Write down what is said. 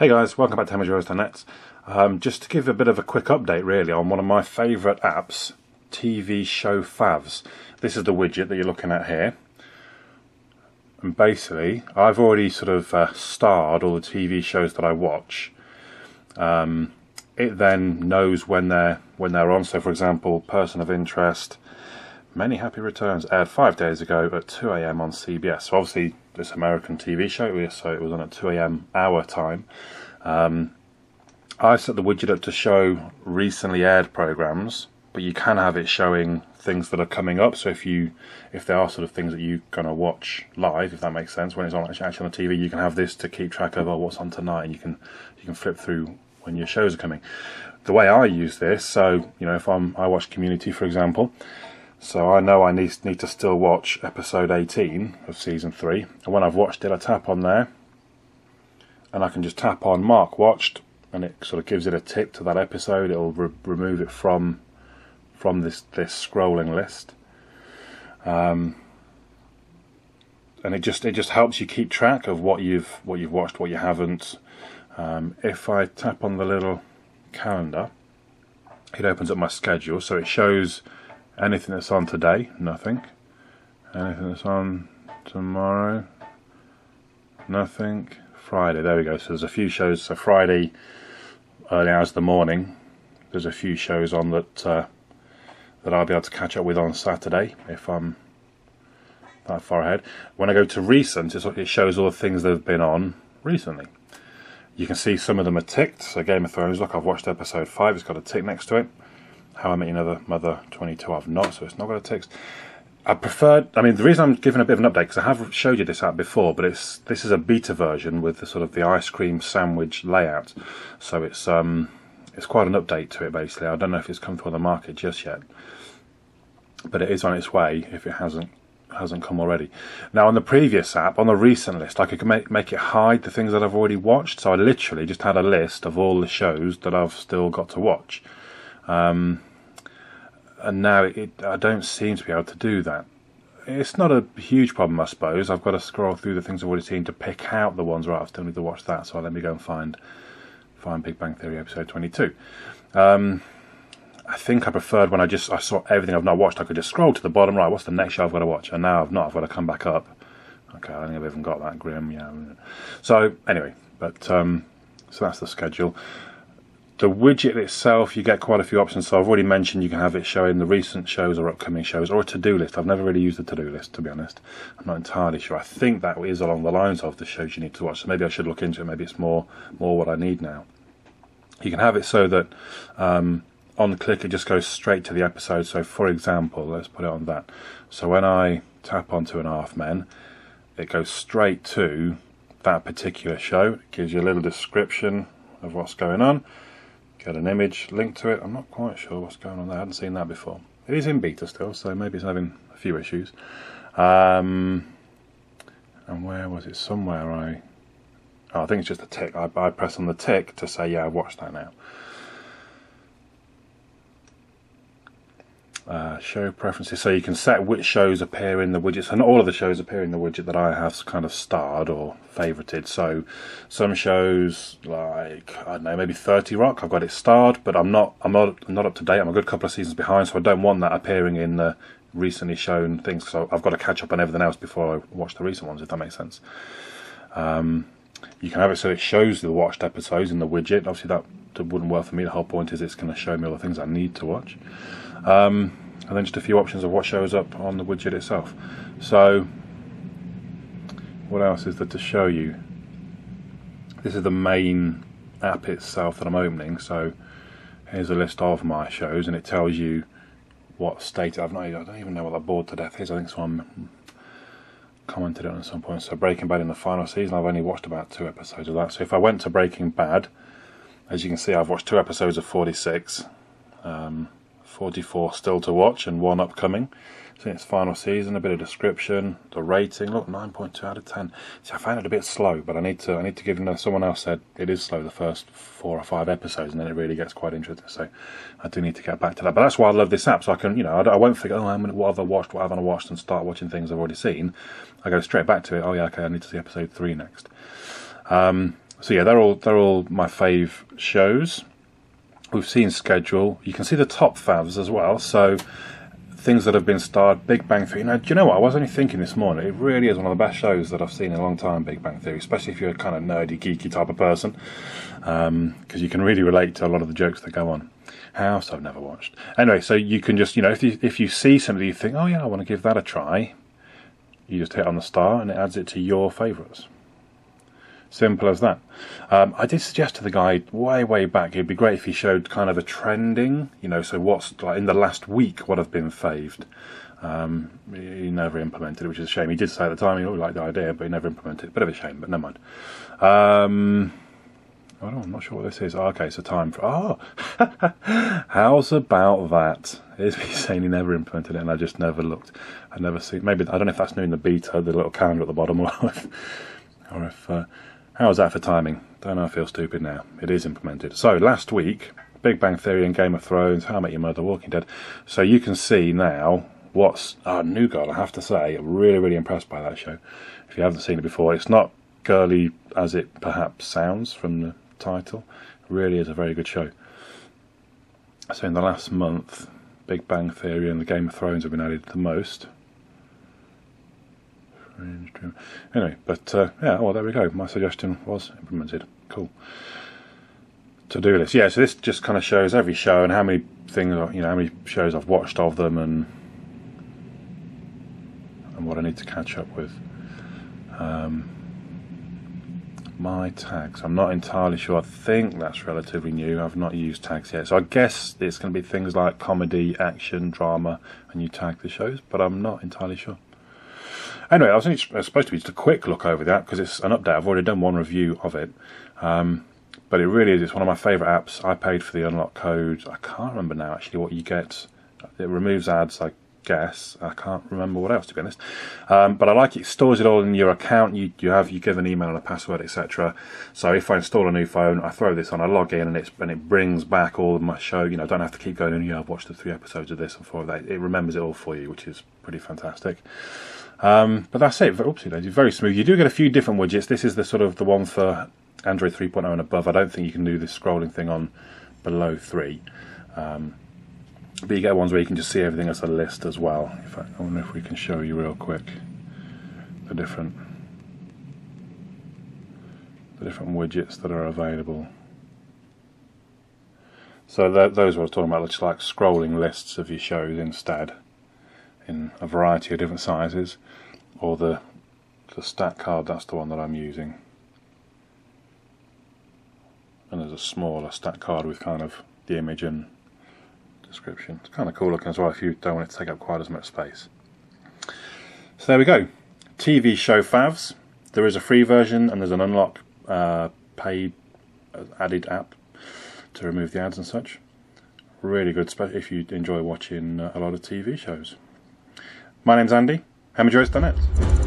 Hey guys, welcome back to hemorrdroids.net. Just to give a bit of a quick update really on one of my favourite apps, TV show Favs. This is the widget that you're looking at here. And basically, I've already sort of starred all the TV shows that I watch. It then knows when they're on. So for example, Person of Interest, Many Happy Returns aired 5 days ago at 2 AM on CBS. So obviously this American TV show, so it was on at 2 AM our time. I set the widget up to show recently aired programs, but you can have it showing things that are coming up. So if there are sort of things that you're going to watch live, if that makes sense, when it's on actually on the TV, you can have this to keep track of what's on tonight, and you can flip through when your shows are coming. The way I use this, so if I watch Community, for example, so I know I need to still watch episode 18 of season 3, and when I've watched it, I tap on there, and I can just tap on Mark Watched, and it sort of gives it a tick to that episode. It'll remove it from this scrolling list, and it just helps you keep track of what you've watched, what you haven't. If I tap on the little calendar, it opens up my schedule, so it shows anything that's on today, nothing. Anything that's on tomorrow, nothing. Friday, there we go. So there's a few shows. So Friday, early hours of the morning, there's a few shows on that I'll be able to catch up with on Saturday if I'm that far ahead. When I go to recent, it shows all the things that have been on recently. You can see some of them are ticked. So Game of Thrones, look, I've watched episode 5, it's got a tick next to it. How I Met Your Mother 22, I've not, so it's not got a tick. The reason I'm giving a bit of an update, because I have showed you this app before, but this is a beta version with the sort of the ice cream sandwich layout. So it's quite an update to it basically. I don't know if it's come to the market just yet, but it is on its way if it hasn't come already. Now on the previous app, on the recent list, I could make it hide the things that I've already watched. So I literally just had a list of all the shows that I've still got to watch. And now I don't seem to be able to do that. It's not a huge problem, I suppose. I've got to scroll through the things I've already seen to pick out the ones where I still need to watch that. So let me go and find Big Bang Theory episode 22. I think I preferred when I saw everything I've not watched. I could just scroll to the bottom, right, what's the next show I've got to watch? And now I've got to come back up. Okay, I don't think I've even got that grim. Yeah. So anyway, so that's the schedule. The widget itself, you get quite a few options. So I've already mentioned you can have it showing the recent shows or upcoming shows, or a to-do list. I've never really used a to-do list, to be honest. I'm not entirely sure. I think that is along the lines of the shows you need to watch. So maybe I should look into it. Maybe it's more what I need now. You can have it so that on click it just goes straight to the episode. So for example, let's put it on that. So when I tap on 2.5 Men, it goes straight to that particular show. It gives you a little description of what's going on. Get an image linked to it. I'm not quite sure what's going on there. I hadn't seen that before. It is in beta still, so maybe it's having a few issues. And where was it? Somewhere I think it's just a tick. I press on the tick to say, yeah, I've watched that now. Show preferences, so you can set which shows appear in the widgets, and all of the shows appear in the widget that I have kind of starred or favorited. So some shows, like I don't know, maybe 30 Rock, I've got it starred, but I'm not up to date. I'm a good couple of seasons behind, so I don't want that appearing in the recently shown things. So I've got to catch up on everything else before I watch the recent ones, if that makes sense. You can have it so it shows the watched episodes in the widget. Obviously that wouldn't work for me. The whole point is it's going to show me all the things I need to watch. And then just a few options of what shows up on the widget itself. So what else is there to show you? This is the main app itself that I'm opening. So here's a list of my shows, and it tells you what state I don't even know what that bored to death is. I think someone commented on it at some point. So Breaking Bad in the final season, I've only watched about 2 episodes of that. So if I went to Breaking Bad, as you can see, I've watched 2 episodes of 46. 44 still to watch and 1 upcoming. So it's final season, a bit of description, the rating. Look, 9.2 out of 10. See, I found it a bit slow, but I need to give it. Someone else said it is slow the first 4 or 5 episodes, and then it really gets quite interesting. So I do need to get back to that. But that's why I love this app. So I can, I won't think, what have I watched, and start watching things I've already seen. I go straight back to it. Oh yeah, okay, I need to see episode 3 next. So yeah, they're all my fave shows. We've seen schedule. You can see the top favs as well. So things that have been starred. Big Bang Theory. Do you know what? I was only thinking this morning. It really is one of the best shows that I've seen in a long time. Big Bang Theory, especially if you're a kind of nerdy, geeky type of person, because you can really relate to a lot of the jokes that go on. House I've never watched. Anyway, so you can just, if you see somebody you think, oh yeah, I want to give that a try, you just hit on the star and it adds it to your favourites. Simple as that. I did suggest to the guy way back, it'd be great if he showed kind of a trending, so what's like in the last week, what have been faved. He never implemented it, which is a shame. He did say at the time he really liked the idea, but he never implemented it. Bit of a shame, but never mind. I'm not sure what this is. Oh, okay, so time for... how's about that? Here's me saying he never implemented it and I just never looked. I never see. Maybe, I don't know if that's new in the beta, the little calendar at the bottom, or if how's that for timing? Don't know, I feel stupid now. It is implemented. So, last week, Big Bang Theory and Game of Thrones, How I Met Your Mother, Walking Dead. So you can see now what's... new girl, I have to say. I'm really impressed by that show. If you haven't seen it before, it's not girly as it perhaps sounds from the title. It really is a very good show. So in the last month, Big Bang Theory and the Game of Thrones have been added the most. Anyway, but yeah, well, there we go. My suggestion was implemented. Cool. To-do list. Yeah, so this just kind of shows every show and how many things, how many shows I've watched of them and what I need to catch up with. My tags. I'm not entirely sure. I think that's relatively new. I've not used tags yet. So I guess it's going to be things like comedy, action, drama, and you tag the shows, but I'm not entirely sure. Anyway, I was only supposed to be just a quick look over that because it's an update. I've already done one review of it. But it really is. It's one of my favourite apps. I paid for the unlock code. I can't remember now actually what you get. It removes ads, I guess. I can't remember what else, to be honest. But I like it. It stores it all in your account. You give an email and a password, etc. So if I install a new phone, I throw this on, I log in, and it brings back all of my show. I don't have to keep going in. I've watched the 3 episodes of this and 4 of that. It remembers it all for you, which is pretty fantastic. But that's it. Oopsie daisy, very smooth. You do get a few different widgets. This is the one for Android 3.0 and above. I don't think you can do this scrolling thing on below 3. But you get ones where you can just see everything as a list as well. In fact, I wonder if we can show you real quick the different widgets that are available. So those what I was talking about, just like scrolling lists of your shows instead, in a variety of different sizes, or the stat card. That's the one that I'm using. And there's a smaller stat card with kind of the image and description. It's kind of cool looking as well if you don't want it to take up quite as much space. So there we go. TV show favs. There is a free version and there's an unlock paid added app to remove the ads and such. Really good, especially if you enjoy watching a lot of TV shows. My name's Andy, hemorrdroids.net.